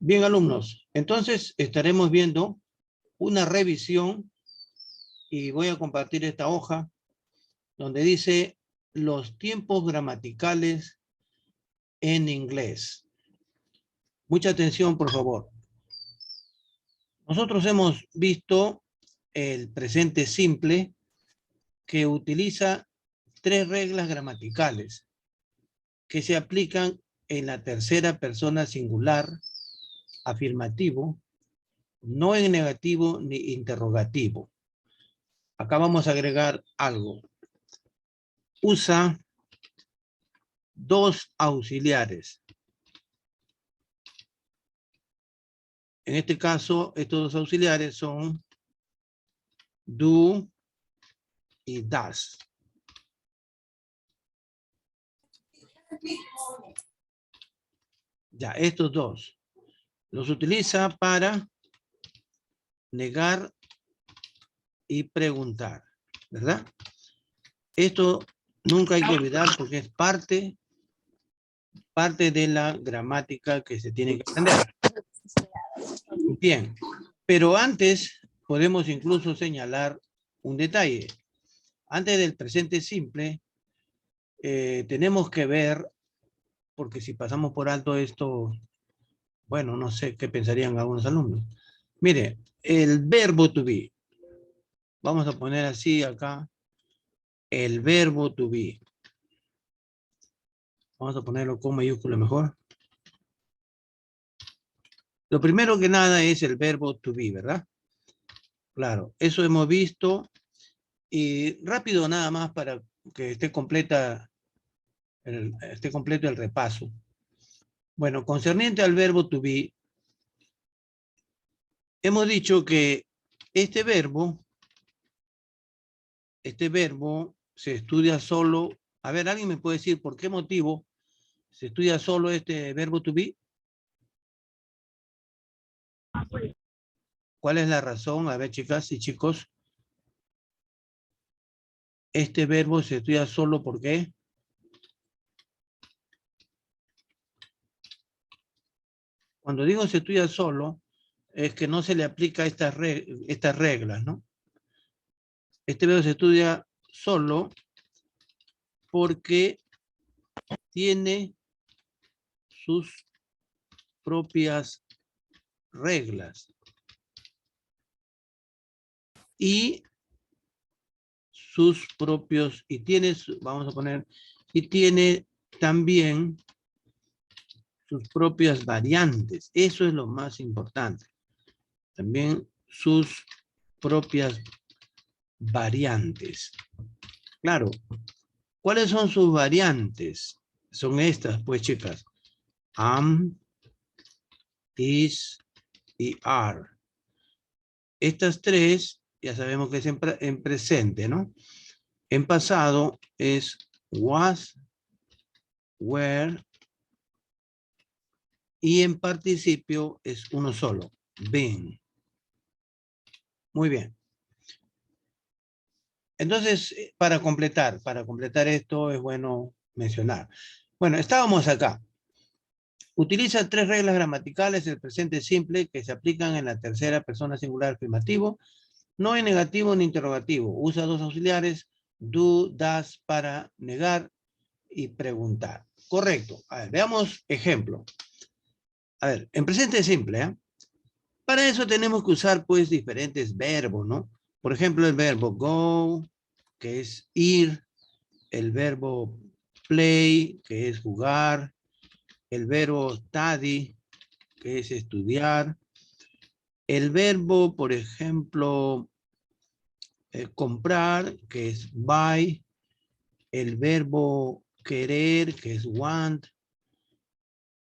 Bien, alumnos, entonces estaremos viendo una revisión y voy a compartir esta hoja donde dice los tiempos gramaticales en inglés. Mucha atención, por favor. Nosotros hemos visto el presente simple que utiliza 3 reglas gramaticales que se aplican en la tercera persona singular, afirmativo, no en negativo ni interrogativo. Acá vamos a agregar algo. Usa 2 auxiliares. En este caso, estos 2 auxiliares son do y does. Ya, estos 2 los utiliza para negar y preguntar, ¿verdad? Esto nunca hay que olvidar porque es parte de la gramática que se tiene que aprender. Bien, pero antes podemos incluso señalar un detalle. Antes del presente simple, tenemos que ver, porque si pasamos por alto esto, bueno, no sé qué pensarían algunos alumnos. Mire, el verbo to be. Vamos a poner así acá, el verbo to be. Vamos a ponerlo con mayúscula mejor. Lo primero que nada es el verbo to be, ¿verdad? Claro, eso hemos visto. Y rápido nada más para que esté completo el repaso. Bueno, concerniente al verbo to be, hemos dicho que este verbo se estudia solo. A ver, ¿alguien me puede decir por qué motivo se estudia solo este verbo to be? ¿Cuál es la razón? A ver, chicas y chicos. Este verbo se estudia solo, ¿por qué? Cuando digo se estudia solo, es que no se le aplica estas reglas, ¿no? Este verbo se estudia solo porque tiene sus propias reglas y sus propios, vamos a poner, y tiene también sus propias variantes. Eso es lo más importante. También sus propias variantes. Claro, ¿cuáles son sus variantes? Son estas, pues, chicas. Am, is y are. Estas 3, ya sabemos que es en presente, ¿no? En pasado es was, were, y en participio es uno solo, been. Muy bien. Entonces, para completar esto es bueno mencionar. Bueno, estábamos acá. Utiliza 3 reglas gramaticales del presente simple que se aplican en la tercera persona singular afirmativo, no en negativo ni interrogativo. Usa 2 auxiliares, do, does, para negar y preguntar. Correcto. A ver, veamos ejemplo. A ver, en presente simple, ¿eh? Para eso tenemos que usar, pues, diferentes verbos, ¿no? Por ejemplo, el verbo go, que es ir, el verbo play, que es jugar, el verbo study, que es estudiar, el verbo, por ejemplo, comprar, que es buy, el verbo querer, que es want,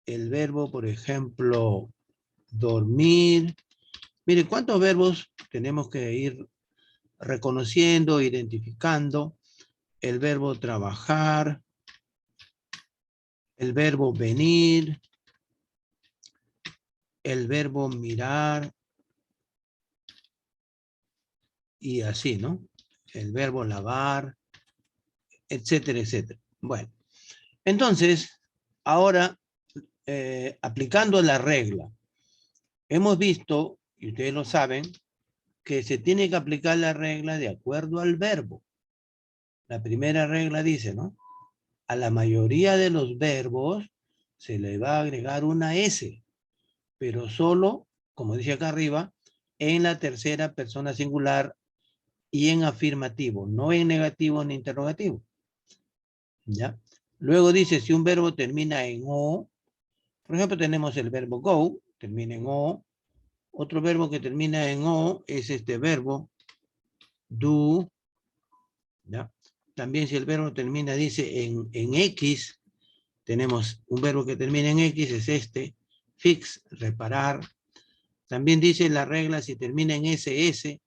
el verbo, por ejemplo, dormir. Mire, ¿cuántos verbos tenemos que ir reconociendo, identificando? El verbo trabajar, el verbo venir, el verbo mirar, y así, ¿no? El verbo lavar, etcétera, etcétera. Bueno, entonces, ahora, aplicando la regla, hemos visto, y ustedes lo saben, que se tiene que aplicar la regla de acuerdo al verbo. La primera regla dice, ¿no? A la mayoría de los verbos se le va a agregar una S, pero solo, como dice acá arriba, en la tercera persona singular y en afirmativo, no en negativo ni interrogativo. ¿Ya? Luego dice, si un verbo termina en O, por ejemplo, tenemos el verbo go, termina en O. Otro verbo que termina en O es este verbo do. ¿Ya? También si el verbo termina, dice, en X, tenemos un verbo que termina en X, es este, fix, reparar. También dice la regla, si termina en SS,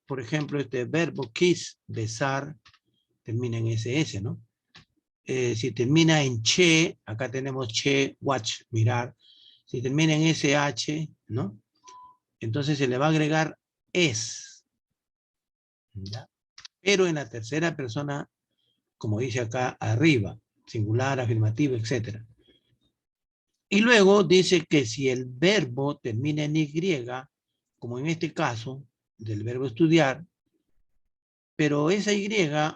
por ejemplo, este verbo kiss, besar, termina en SS, ¿no? Si termina en che, acá tenemos che, watch, mirar. Si termina en SH, ¿no? Entonces se le va a agregar es. ¿Ya? Pero en la tercera persona, como dice acá arriba, singular, afirmativo, etc. Y luego dice que si el verbo termina en Y, como en este caso, del verbo estudiar, pero esa Y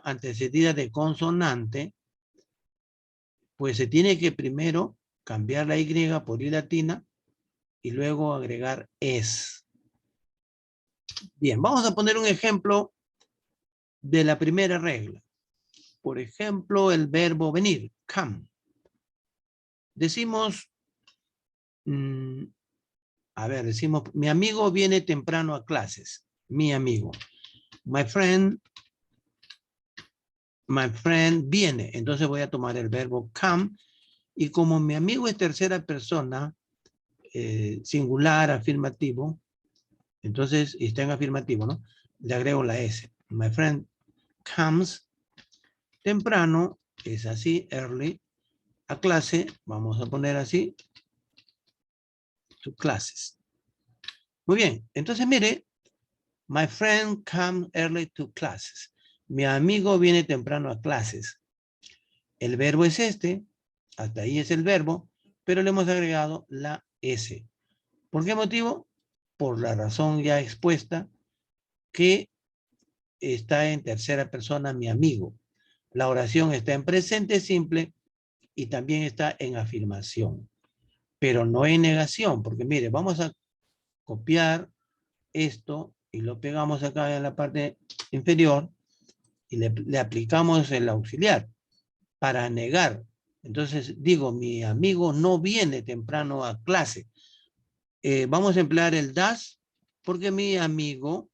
antecedida de consonante, pues se tiene que primero cambiar la Y por I latina y luego agregar es. Bien, vamos a poner un ejemplo de la primera regla. Por ejemplo, el verbo venir, come. Decimos, decimos, mi amigo viene temprano a clases. Mi amigo. My friend viene. Entonces voy a tomar el verbo come. Y como mi amigo es tercera persona, singular, afirmativo, entonces está en afirmativo, ¿no? Le agrego la S. My friend comes temprano, es así, early, a clase, vamos a poner así, to classes. Muy bien, entonces mire, my friend comes early to classes. Mi amigo viene temprano a clases. El verbo es este, hasta ahí es el verbo, pero le hemos agregado la S. ¿Por qué motivo? Por la razón ya expuesta, que está en tercera persona mi amigo. La oración está en presente simple y también está en afirmación, pero no en negación, porque mire, vamos a copiar esto y lo pegamos acá en la parte inferior y le aplicamos el auxiliar para negar. Entonces digo, mi amigo no viene temprano a clase. Vamos a emplear el das porque mi amigo,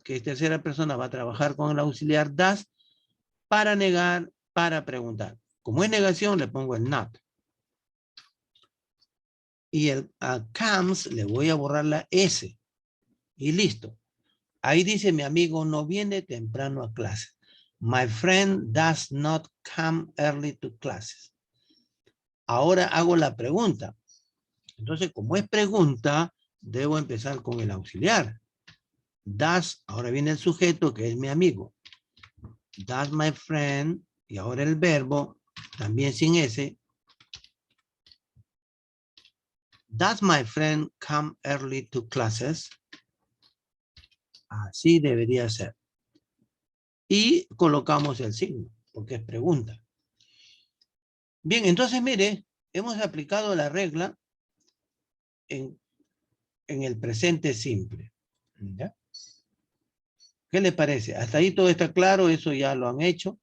que es tercera persona, va a trabajar con el auxiliar das para negar, para preguntar. Como es negación, le pongo el not. Y el comes le voy a borrar la S. Y listo. Ahí dice mi amigo no viene temprano a clase. My friend does not come early to classes. Ahora hago la pregunta. Entonces, como es pregunta, debo empezar con el auxiliar. Does, ahora viene el sujeto que es mi amigo. Does my friend, y ahora el verbo, también sin S. Does my friend come early to classes? Así debería ser. Y colocamos el signo, porque es pregunta. Bien, entonces mire, hemos aplicado la regla en el presente simple. ¿Ya? ¿Qué le parece? Hasta ahí todo está claro, eso ya lo han hecho.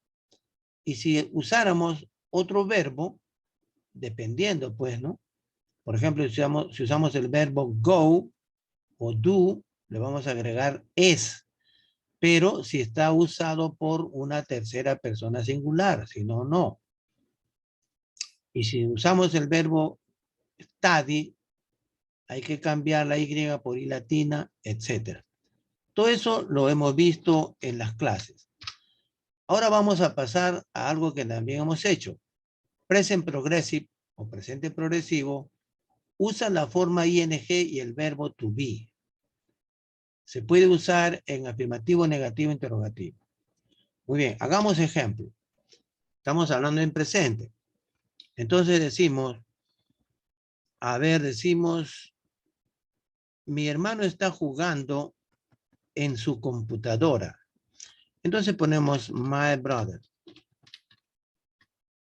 Y si usáramos otro verbo, dependiendo pues, ¿no? Por ejemplo, si usamos el verbo go o do, le vamos a agregar es. Pero si está usado por una tercera persona singular, si no, no. Y si usamos el verbo study, hay que cambiar la Y por I latina, etc. Todo eso lo hemos visto en las clases. Ahora vamos a pasar a algo que también hemos hecho. Present progressive o presente progresivo usa la forma ing y el verbo to be. Se puede usar en afirmativo, negativo, interrogativo. Muy bien, hagamos ejemplo. Estamos hablando en presente. Entonces decimos, decimos, mi hermano está jugando en su computadora. Entonces ponemos my brother.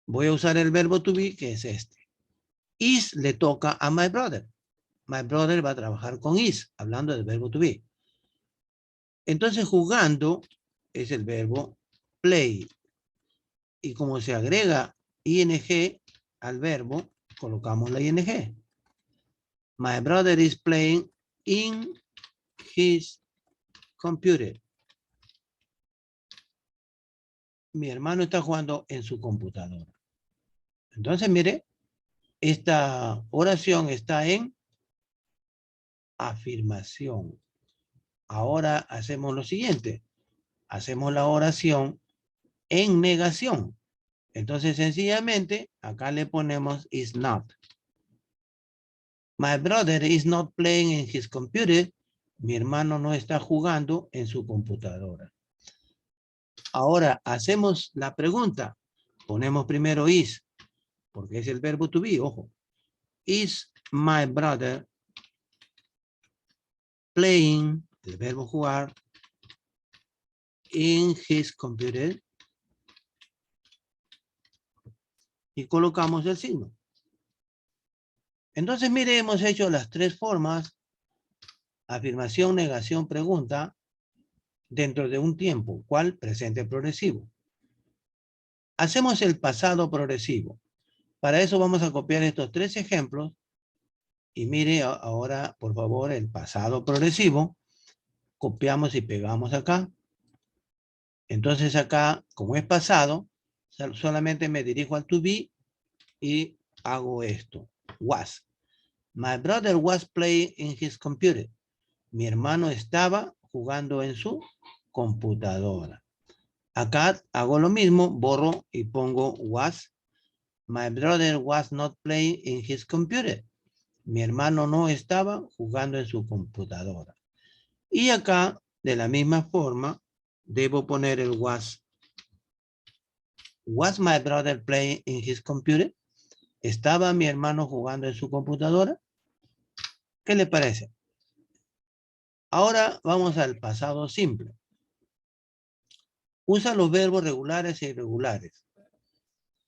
Voy a usar el verbo to be, que es este. Is le toca a my brother. My brother va a trabajar con is, hablando del verbo to be. Entonces jugando es el verbo play. Y como se agrega ing al verbo, colocamos la ing. My brother is playing in his computer. Mi hermano está jugando en su computadora. Entonces, mire, esta oración está en afirmación. Ahora hacemos lo siguiente. Hacemos la oración en negación. Entonces, sencillamente, acá le ponemos is not. My brother is not playing in his computer. Mi hermano no está jugando en su computadora. Ahora hacemos la pregunta. Ponemos primero is, porque es el verbo to be, ojo. Is my brother playing, el verbo jugar, in his computer? Y colocamos el signo. Entonces, mire, hemos hecho las tres formas: afirmación, negación, pregunta, dentro de un tiempo. ¿Cuál? Presente progresivo. Hacemos el pasado progresivo. Para eso vamos a copiar estos tres ejemplos. Y mire ahora, por favor, el pasado progresivo. Copiamos y pegamos acá. Entonces acá, como es pasado, solamente me dirijo al to be y hago esto. Was. My brother was playing in his computer. Mi hermano estaba jugando en su computadora. Acá hago lo mismo, borro y pongo was. My brother was not playing in his computer. Mi hermano no estaba jugando en su computadora. Y acá, de la misma forma, debo poner el was. Was my brother playing in his computer? ¿Estaba mi hermano jugando en su computadora? ¿Qué le parece? Ahora vamos al pasado simple. Usa los verbos regulares e irregulares.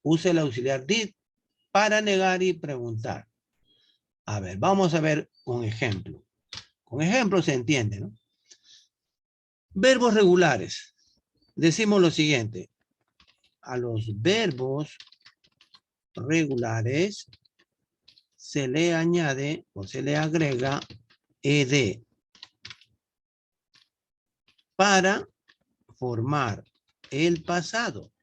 Usa el auxiliar did para negar y preguntar. A ver, vamos a ver un ejemplo. Con ejemplo se entiende, ¿no? Verbos regulares. Decimos lo siguiente. A los verbos regulares se le añade o se le agrega ed para formar el pasado.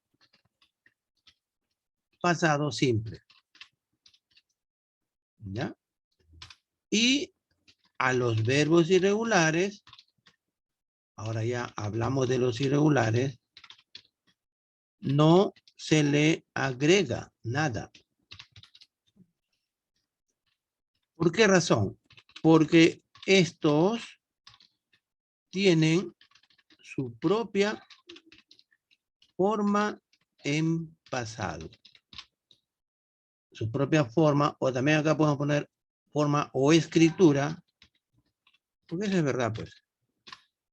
Pasado simple. ¿Ya? Y a los verbos irregulares, ahora ya hablamos de los irregulares, no se le agrega nada. ¿Por qué razón? Porque estos tienen su propia forma en pasado. Su propia forma, o también acá podemos poner forma o escritura, porque eso es verdad, pues,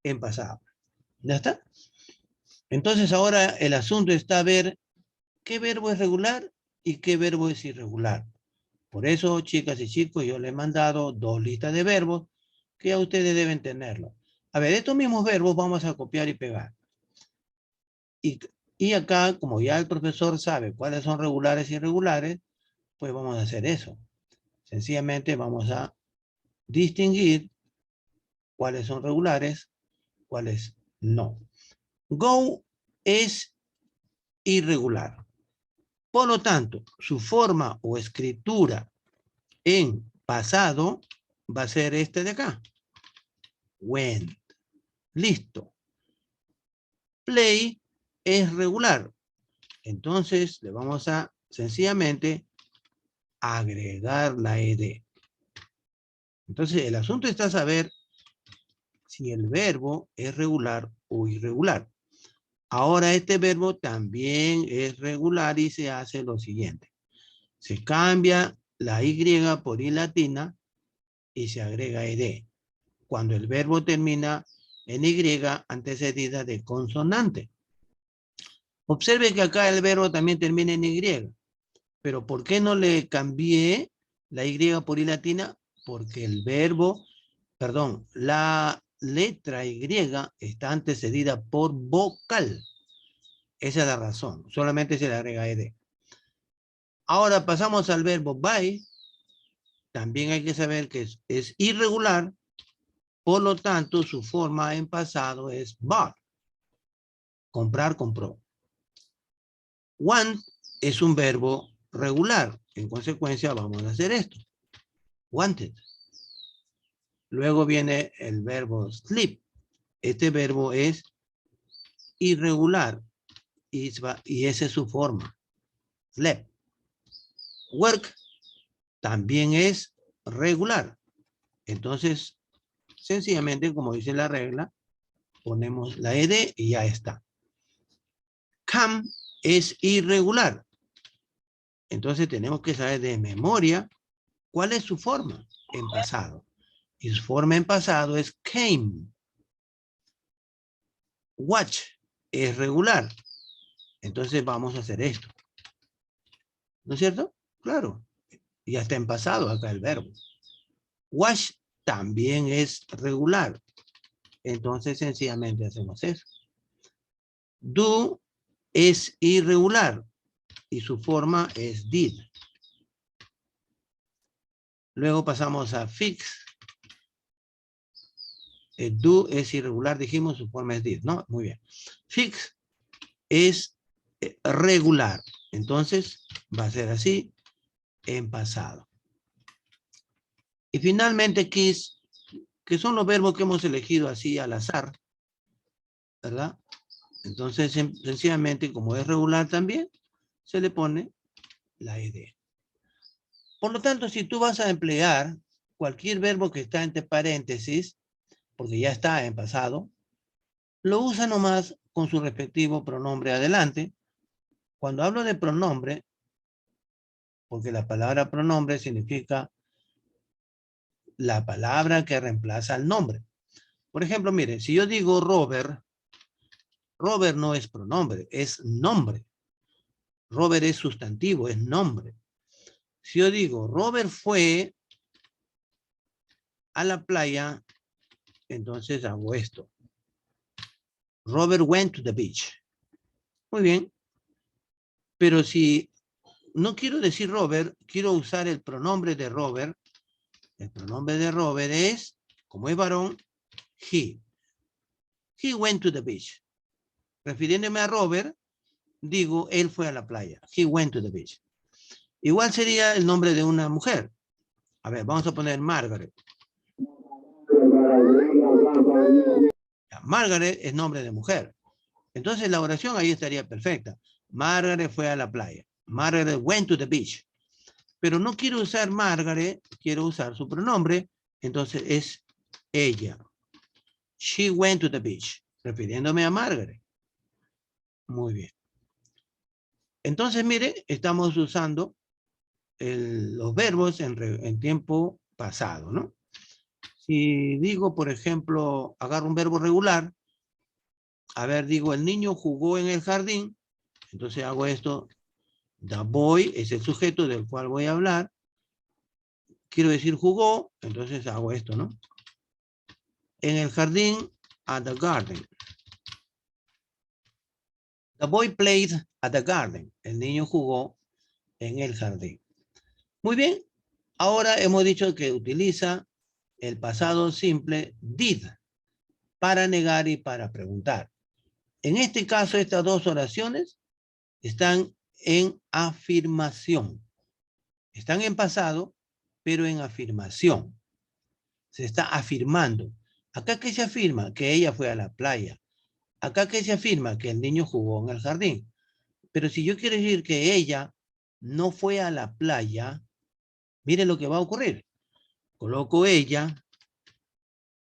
en pasado. ¿Ya está? Entonces ahora el asunto está a ver qué verbo es regular y qué verbo es irregular. Por eso, chicas y chicos, yo les he mandado dos listas de verbos que ya ustedes deben tenerlo. A ver, estos mismos verbos vamos a copiar y pegar. Y acá, como ya el profesor sabe cuáles son regulares y irregulares, pues vamos a hacer eso. Sencillamente vamos a distinguir cuáles son regulares, cuáles no. Go es irregular. Por lo tanto, su forma o escritura en pasado va a ser este de acá. Went. Listo. Play es regular. Entonces le vamos a sencillamente agregar la ed. Entonces el asunto está a saber si el verbo es regular o irregular. Ahora este verbo también es regular y se hace lo siguiente. Se cambia la Y por I latina y se agrega ed. cuando el verbo termina en Y antecedida de consonante. Observe que acá el verbo también termina en Y. Pero ¿por qué no le cambié la Y por I latina? Porque el verbo, perdón, la letra Y está antecedida por vocal. Esa es la razón. Solamente se le agrega ed. Ahora pasamos al verbo buy. También hay que saber que es irregular. Por lo tanto, su forma en pasado es bought. Comprar, compró. Want es un verbo regular. En consecuencia, vamos a hacer esto. Wanted. Luego viene el verbo sleep. Este verbo es irregular y esa es su forma. Slept. Work también es regular. Entonces, sencillamente, como dice la regla, ponemos la ed y ya está. Come es irregular. Entonces tenemos que saber de memoria cuál es su forma en pasado. Y su forma en pasado es came. Watch es regular. Entonces vamos a hacer esto. ¿No es cierto? Claro. Ya está en pasado acá el verbo. Wash también es regular. Entonces sencillamente hacemos eso. Do es irregular y su forma es did. Luego pasamos a fix. El do es irregular, dijimos, su forma es did, ¿no? Muy bien. Fix es regular. Entonces va a ser así en pasado. Y finalmente kiss, que son los verbos que hemos elegido así al azar, ¿verdad? Entonces, sencillamente, como es regular también, se le pone la ed. Por lo tanto, si tú vas a emplear cualquier verbo que está entre paréntesis, porque ya está en pasado, lo usa nomás con su respectivo pronombre adelante. Cuando hablo de pronombre, porque la palabra pronombre significa la palabra que reemplaza al nombre. Por ejemplo, mire, si yo digo Robert, Robert no es pronombre, es nombre. Robert es sustantivo, es nombre. Si yo digo Robert fue a la playa, entonces hago esto. Robert went to the beach. Muy bien. Pero si no quiero decir Robert, quiero usar el pronombre de Robert. El pronombre de Robert es, como es varón, he. He went to the beach. Refiriéndome a Robert, digo, él fue a la playa. He went to the beach. Igual sería el nombre de una mujer. A ver, vamos a poner Margaret. Margaret es nombre de mujer. Entonces la oración ahí estaría perfecta. Margaret fue a la playa. Margaret went to the beach. Pero no quiero usar Margaret, quiero usar su pronombre. Entonces es ella. She went to the beach. Refiriéndome a Margaret. Muy bien. Entonces, mire, estamos usando los verbos en tiempo pasado, ¿no? Si digo, por ejemplo, agarro un verbo regular, a ver, digo, el niño jugó en el jardín, entonces hago esto, the boy es el sujeto del cual voy a hablar, quiero decir jugó, entonces hago esto, ¿no? En el jardín, at the garden. The boy played at the garden. El niño jugó en el jardín. Muy bien, ahora hemos dicho que utiliza el pasado simple did para negar y para preguntar. En este caso, estas dos oraciones están en afirmación. Están en pasado, pero en afirmación. Se está afirmando. Acá que se afirma que ella fue a la playa. Acá que se afirma que el niño jugó en el jardín. Pero si yo quiero decir que ella no fue a la playa, mire lo que va a ocurrir. Coloco ella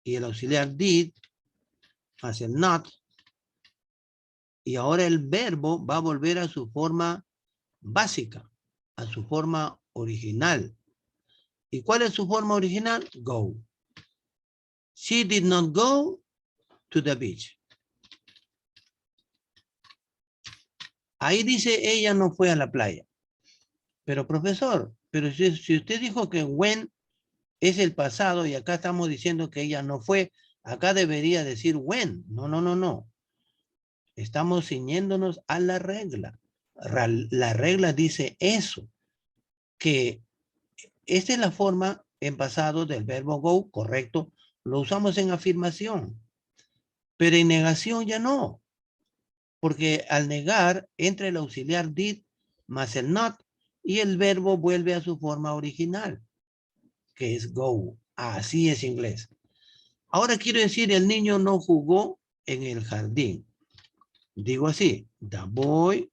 y el auxiliar did hace el not. Y ahora el verbo va a volver a su forma básica, a su forma original. ¿Y cuál es su forma original? Go. She did not go to the beach. Ahí dice ella no fue a la playa. Pero profesor, pero si usted dijo que when es el pasado y acá estamos diciendo que ella no fue, acá debería decir when. No, no, no, no. Estamos ciñéndonos a la regla. La regla dice eso, que esta es la forma en pasado del verbo go, correcto, lo usamos en afirmación, pero en negación ya no, porque al negar entra el auxiliar did más el not y el verbo vuelve a su forma original, que es go. Así es inglés. Ahora quiero decir, el niño no jugó en el jardín. Digo así, the boy.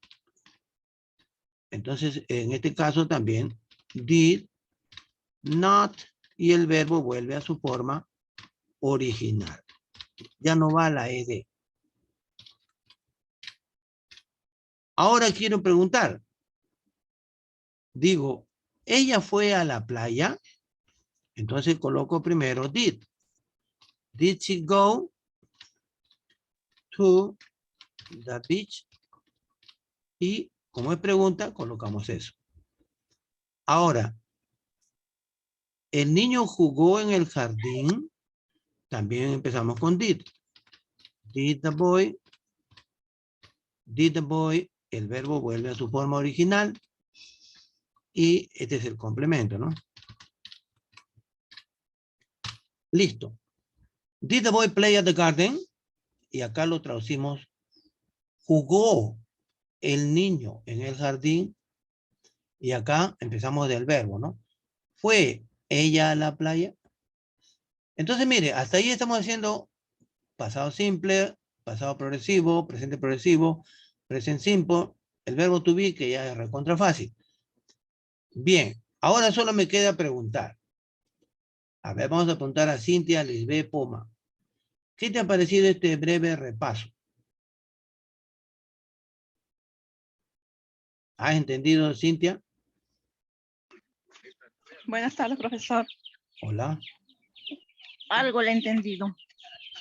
Entonces, en este caso también, did not, y el verbo vuelve a su forma original. Ya no va la ed. Ahora quiero preguntar. Digo, ¿ella fue a la playa? Entonces coloco primero did. Did she go to the beach? Y como es pregunta, colocamos eso. Ahora, ¿el niño jugó en el jardín? También empezamos con did. Did the boy? Did the boy? El verbo vuelve a su forma original. Y este es el complemento, ¿no? Listo. Did the boy play at the garden? Y acá lo traducimos. Jugó el niño en el jardín. Y acá empezamos del verbo, ¿no? ¿Fue ella a la playa? Entonces, mire, hasta ahí estamos haciendo pasado simple, pasado progresivo, present simple, el verbo to be, que ya es recontra fácil. Bien, ahora solo me queda preguntar. A ver, vamos a preguntar a Cintia Lisbeth Poma. ¿Qué te ha parecido este breve repaso? ¿Has entendido, Cintia? Buenas tardes, profesor. Hola. Algo le he entendido.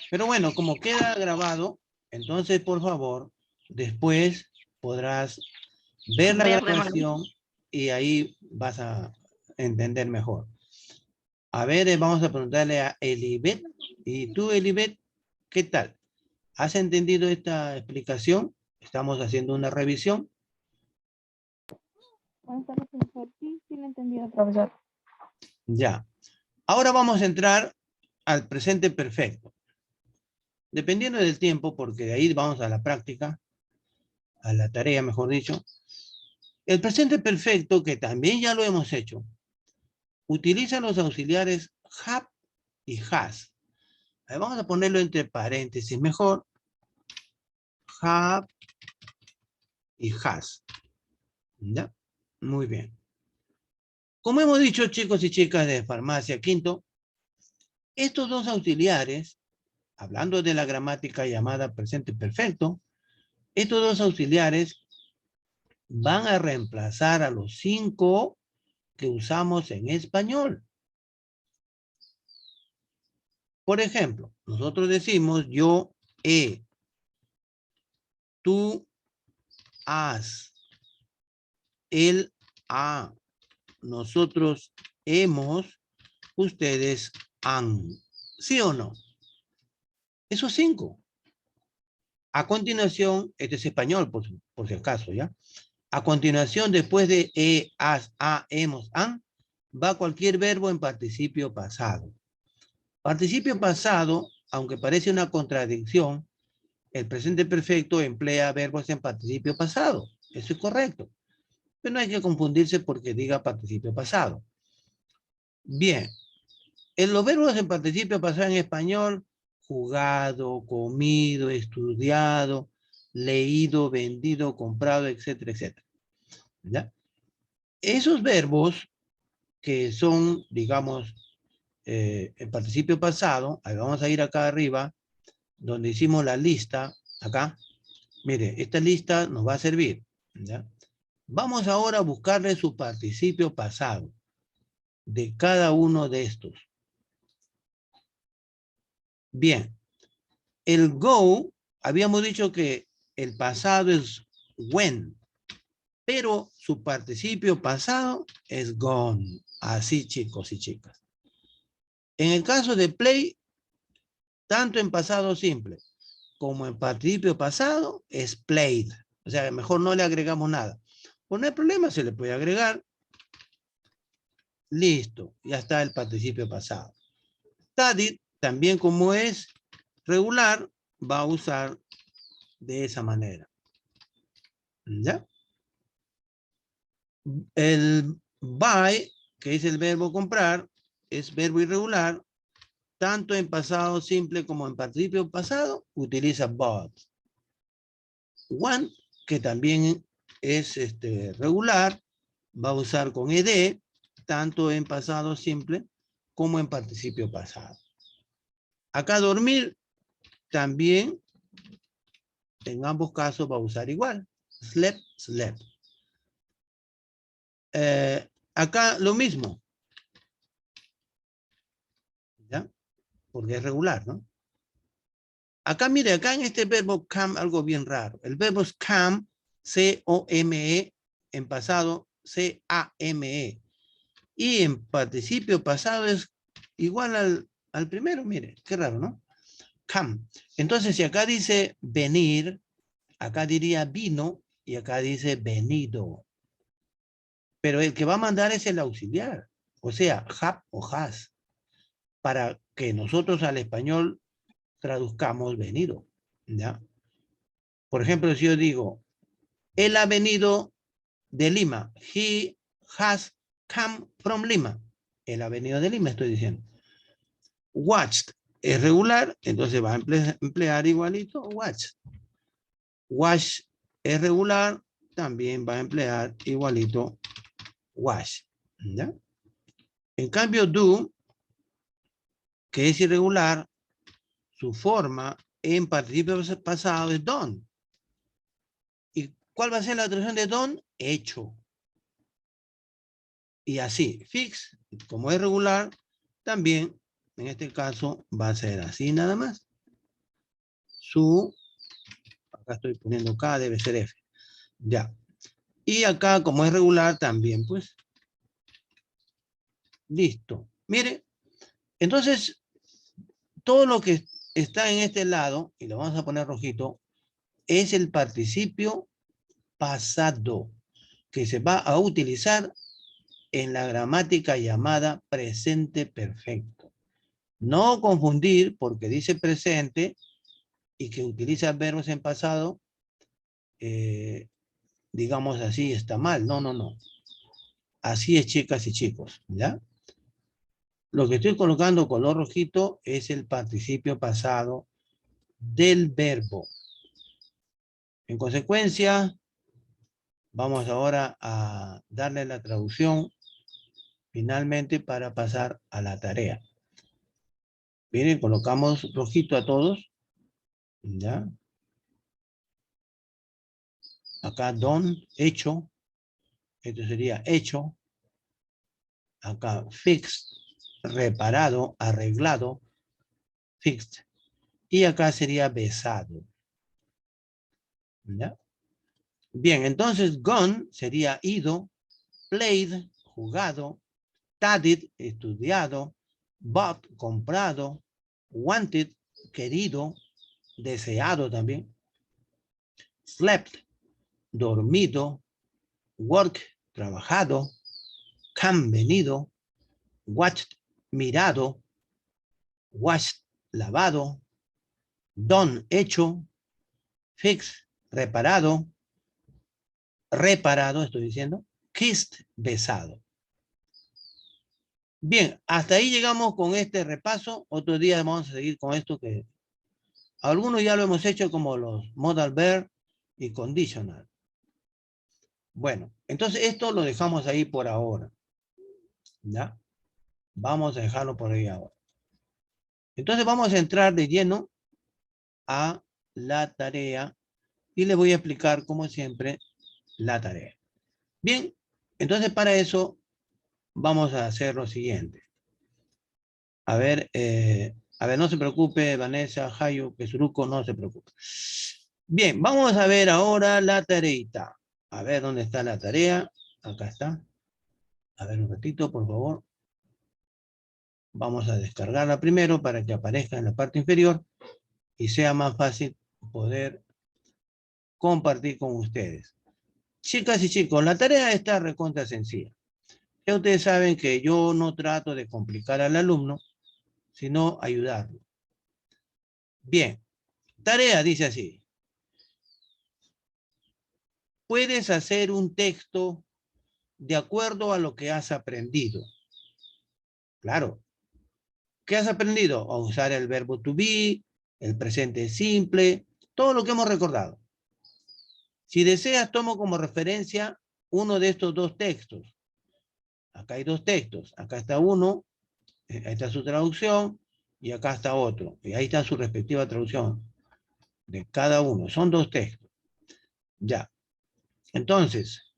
Pero bueno, como queda grabado, entonces, por favor, después podrás ver la Ver de nuevo. grabación y ahí vas a entender mejor. A ver, vamos a preguntarle a Elibet. ¿Y tú, Elibet, qué tal? ¿Has entendido esta explicación? Estamos haciendo una revisión. Buenas tardes, profesor. Sí, sí lo he entendido, profesor. Ya. Ahora vamos a entrar al presente perfecto. Dependiendo del tiempo, porque de ahí vamos a la práctica, a la tarea, mejor dicho. El presente perfecto, que también ya lo hemos hecho, utiliza los auxiliares have y has. Ahí vamos a ponerlo entre paréntesis mejor. Have y has. ¿Ya? Muy bien. Como hemos dicho, chicos y chicas de farmacia quinto, estos dos auxiliares, hablando de la gramática llamada presente perfecto, estos dos auxiliares van a reemplazar a los 5 que usamos en español. Por ejemplo, nosotros decimos yo he, tú has, él ha, nosotros hemos, ustedes han. ¿Sí o no? Esos 5. A continuación, este es español, por si acaso, ¿ya? A continuación, después de he, has, ha, hemos, han, va cualquier verbo en participio pasado. Participio pasado, aunque parece una contradicción, el presente perfecto emplea verbos en participio pasado. Eso es correcto. Pero no hay que confundirse porque diga participio pasado. Bien. En los verbos en participio pasado en español, jugado, comido, estudiado, leído, vendido, comprado, etcétera, etcétera. ¿Ya? Esos verbos que son, digamos, en participio pasado, ahí vamos a ir acá arriba, donde hicimos la lista, acá. Mire, esta lista nos va a servir. ¿Ya? Vamos ahora a buscarle su participio pasado de cada uno de estos. Bien. El go, habíamos dicho que el pasado es when, pero su participio pasado es gone. Así, chicos y chicas. En el caso de play, tanto en pasado simple como en participio pasado es played. O sea, mejor no le agregamos nada. Pues no hay problema, se le puede agregar. Listo, ya está el participio pasado. Studied, también como es regular, va a usar de esa manera. ¿Ya? El buy, que es el verbo comprar, es verbo irregular. Tanto en pasado simple como en participio pasado, utiliza bought. Want, que también es regular, va a usar con ed, tanto en pasado simple como en participio pasado. Acá dormir, también en ambos casos va a usar igual. Slept, slept. Acá lo mismo. ¿Ya? Porque es regular, ¿no? Acá, mire, acá en este verbo come, algo bien raro. El verbo es come, C-O-M-E, en pasado, C-A-M-E. Y en participio pasado es igual al primero, mire, qué raro, ¿no? Come. Entonces, si acá dice venir, acá diría vino, y acá dice venido. Pero el que va a mandar es el auxiliar, o sea, have o has, para que nosotros al español traduzcamos venido, ¿ya? Por ejemplo, si yo digo, él ha venido de Lima. He has come from Lima. Él ha venido de Lima, estoy diciendo. Watched es regular, entonces va a emplear igualito watched. Wash es regular, también va a emplear igualito wash. ¿Ya? En cambio, do, que es irregular, su forma en participio pasado es done. ¿Y cuál va a ser la traducción de done? Hecho. Y así, fix, como es regular, también en este caso va a ser así nada más. Su, acá estoy poniendo K, debe ser F. Ya. Y acá, como es regular, también, pues, listo. Mire, entonces, todo lo que está en este lado, y lo vamos a poner rojito, es el participio pasado, que se va a utilizar en la gramática llamada presente perfecto. No confundir, porque dice presente y que utiliza verbos en pasado, digamos así, está mal. No, no, no. Así es, chicas y chicos, ¿ya? Lo que estoy colocando color rojito es el participio pasado del verbo. En consecuencia, vamos ahora a darle la traducción finalmente para pasar a la tarea. Miren, colocamos rojito a todos, ¿ya? Acá done, hecho. Esto sería hecho. Acá fixed, reparado, arreglado, fixed. Y acá sería besado. ¿Ya? Bien, entonces gone sería ido, played, jugado, studied, estudiado, bought, comprado, wanted, querido, deseado también, slept, dormido, work, trabajado, come, venido, watched, mirado, washed, lavado, done, hecho, fixed, reparado, estoy diciendo, kissed, besado. Bien, hasta ahí llegamos con este repaso. Otro día vamos a seguir con esto que algunos ya lo hemos hecho como los modal verb y conditional. Bueno, entonces esto lo dejamos ahí por ahora. ¿Ya? Vamos a dejarlo por ahí ahora. Entonces vamos a entrar de lleno a la tarea y les voy a explicar, como siempre, la tarea. Bien, entonces para eso vamos a hacer lo siguiente. A ver, A ver, no se preocupe, Vanessa, Jayo, Pesuruco, no se preocupe. Bien, vamos a ver ahora la tareita. A ver, ¿dónde está la tarea? Acá está. A ver un ratito, por favor. Vamos a descargarla primero para que aparezca en la parte inferior y sea más fácil poder compartir con ustedes. Chicas y chicos, la tarea está recontra sencilla. Ya ustedes saben que yo no trato de complicar al alumno, sino ayudarlo. Bien, tarea dice así. Puedes hacer un texto de acuerdo a lo que has aprendido. Claro. ¿Qué has aprendido? A usar el verbo to be, el presente simple, todo lo que hemos recordado. Si deseas, tomo como referencia uno de estos dos textos. Acá hay dos textos. Acá está uno, ahí está su traducción, y acá está otro. Y ahí está su respectiva traducción de cada uno. Son dos textos. Ya. Entonces,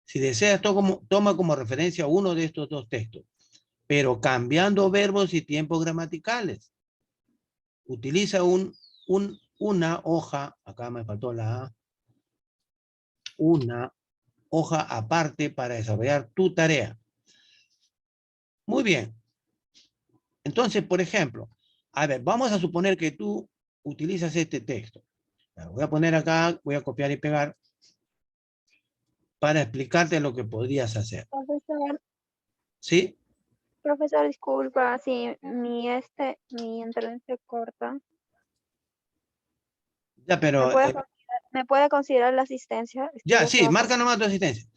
si deseas, toma como referencia uno de estos dos textos, pero cambiando verbos y tiempos gramaticales. Utiliza una hoja, acá me faltó la A, una hoja aparte para desarrollar tu tarea. Muy bien. Entonces, por ejemplo, a ver, vamos a suponer que tú utilizas este texto. Lo voy a poner acá, voy a copiar y pegar para explicarte lo que podrías hacer. Profesor, ¿Sí? profesor, disculpa si mi internet se corta. Ya, pero... ¿Me puede considerar la asistencia? ya, Estuvo sí, flojo. marca nomás tu asistencia.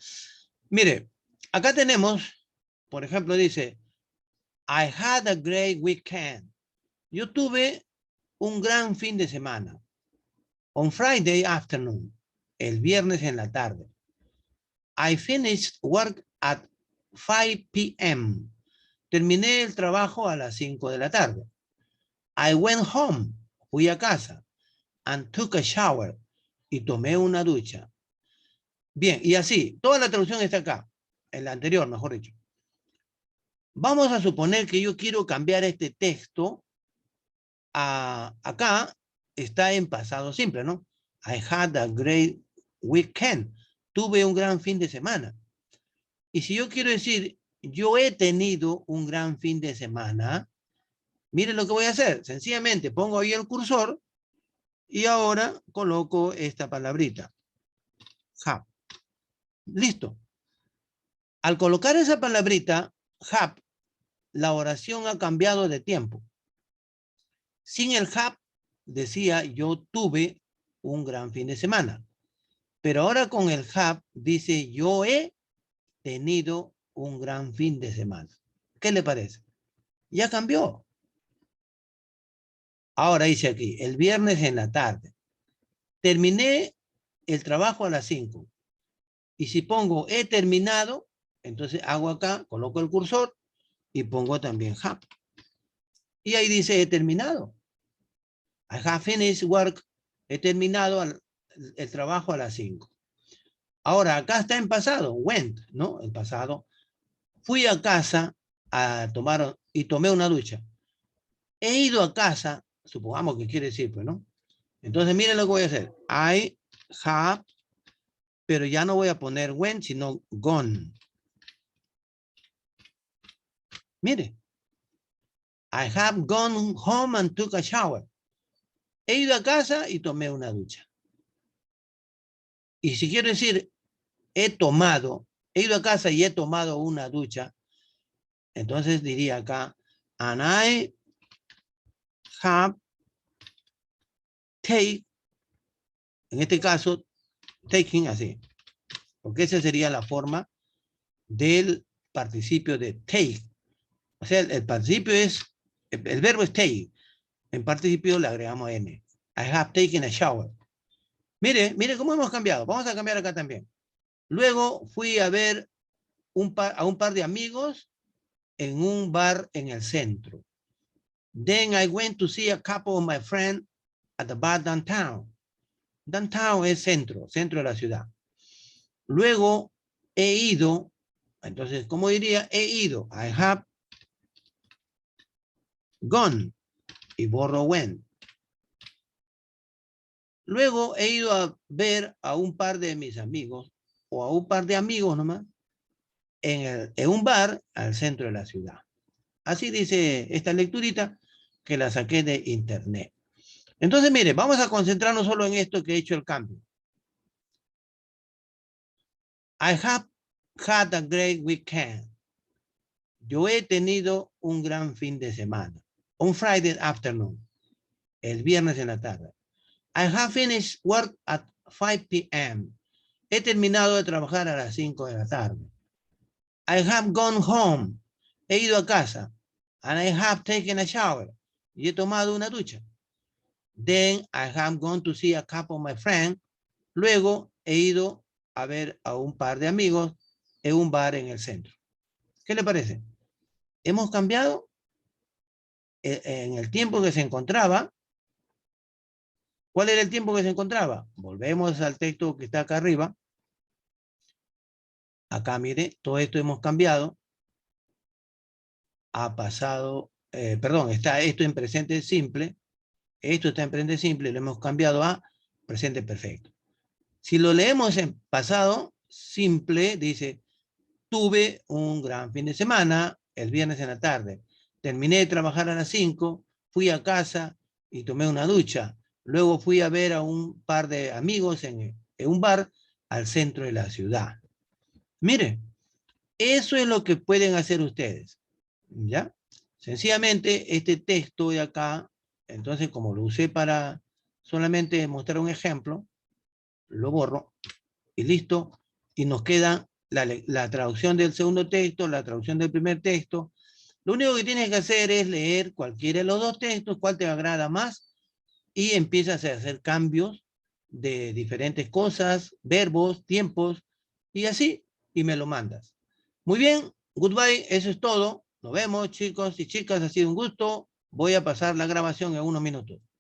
Mire, acá tenemos, por ejemplo, dice, I had a great weekend. Yo tuve un gran fin de semana. On Friday afternoon, el viernes en la tarde. I finished work at 5 p.m. Terminé el trabajo a las 5 de la tarde. I went home, fui a casa, and took a shower, y tomé una ducha. Bien, y así, toda la traducción está acá, en la anterior, mejor dicho. Vamos a suponer que yo quiero cambiar este texto acá está en pasado simple, ¿no? I had a great weekend. Tuve un gran fin de semana. Y si yo quiero decir, yo he tenido un gran fin de semana, miren lo que voy a hacer. Sencillamente pongo ahí el cursor y ahora coloco esta palabrita. Have. Listo. Al colocar esa palabrita, have, la oración ha cambiado de tiempo. Sin el have, decía, yo tuve un gran fin de semana. Pero ahora con el have, dice, yo he tenido un gran fin de semana. ¿Qué le parece? Ya cambió. Ahora dice aquí, el viernes en la tarde. Terminé el trabajo a las 5. Y si pongo he terminado, entonces hago acá, coloco el cursor y pongo también have. Y ahí dice he terminado. I have finished work. He terminado el trabajo a las 5. Ahora, acá está en pasado, went, ¿no? El pasado. Fui a casa a tomar y tomé una ducha. He ido a casa, supongamos que quiere decir, pues, ¿no? Entonces, miren lo que voy a hacer. I have, pero ya no voy a poner went, sino gone. Mire. I have gone home and took a shower. He ido a casa y tomé una ducha. Y si quiero decir he ido a casa y he tomado una ducha, entonces diría acá, and I have take, en este caso, taking así, porque esa sería la forma del participio de take. O sea, el participio es, el verbo es take, en participio le agregamos N. I have taken a shower. Mire, mire cómo hemos cambiado. Vamos a cambiar acá también. Luego fui a ver a un par de amigos en un bar en el centro. Then I went to see a couple of my friends at the bar downtown. Downtown es centro, centro de la ciudad. Luego he ido, entonces, ¿cómo diría? He ido. I have Gone. Y borro went. Luego he ido a ver a un par de mis amigos, o a un par de amigos nomás, en un bar al centro de la ciudad. Así dice esta lecturita que la saqué de internet. Entonces, mire, vamos a concentrarnos solo en esto que he hecho el cambio. I have had a great weekend. Yo he tenido un gran fin de semana. On Friday afternoon. El viernes en la tarde. I have finished work at 5 p.m. He terminado de trabajar a las 5 de la tarde. I have gone home. He ido a casa. And I have taken a shower. Y he tomado una ducha. Then I have gone to see a couple of my friends. Luego he ido a ver a un par de amigos en un bar en el centro. ¿Qué le parece? Hemos cambiado en el tiempo que se encontraba. ¿Cuál era el tiempo que se encontraba? Volvemos al texto que está acá arriba. Acá, mire, todo esto hemos cambiado. Ha pasado, perdón, está esto en presente simple. Esto está en presente simple, lo hemos cambiado a presente perfecto. Si lo leemos en pasado simple, dice, tuve un gran fin de semana el viernes en la tarde. Terminé de trabajar a las 5, fui a casa y tomé una ducha. Luego fui a ver a un par de amigos en un bar al centro de la ciudad. Mire, eso es lo que pueden hacer ustedes. ¿Ya? Sencillamente, este texto de acá, entonces como lo usé para solamente mostrar un ejemplo, lo borro y listo. Y nos queda la traducción del segundo texto, la traducción del primer texto. Lo único que tienes que hacer es leer cualquiera de los dos textos, cuál te agrada más, y empiezas a hacer cambios de diferentes cosas, verbos, tiempos, y así, y me lo mandas. Muy bien, goodbye, eso es todo. Nos vemos, chicos y chicas, ha sido un gusto. Voy a pasar la grabación en unos minutos.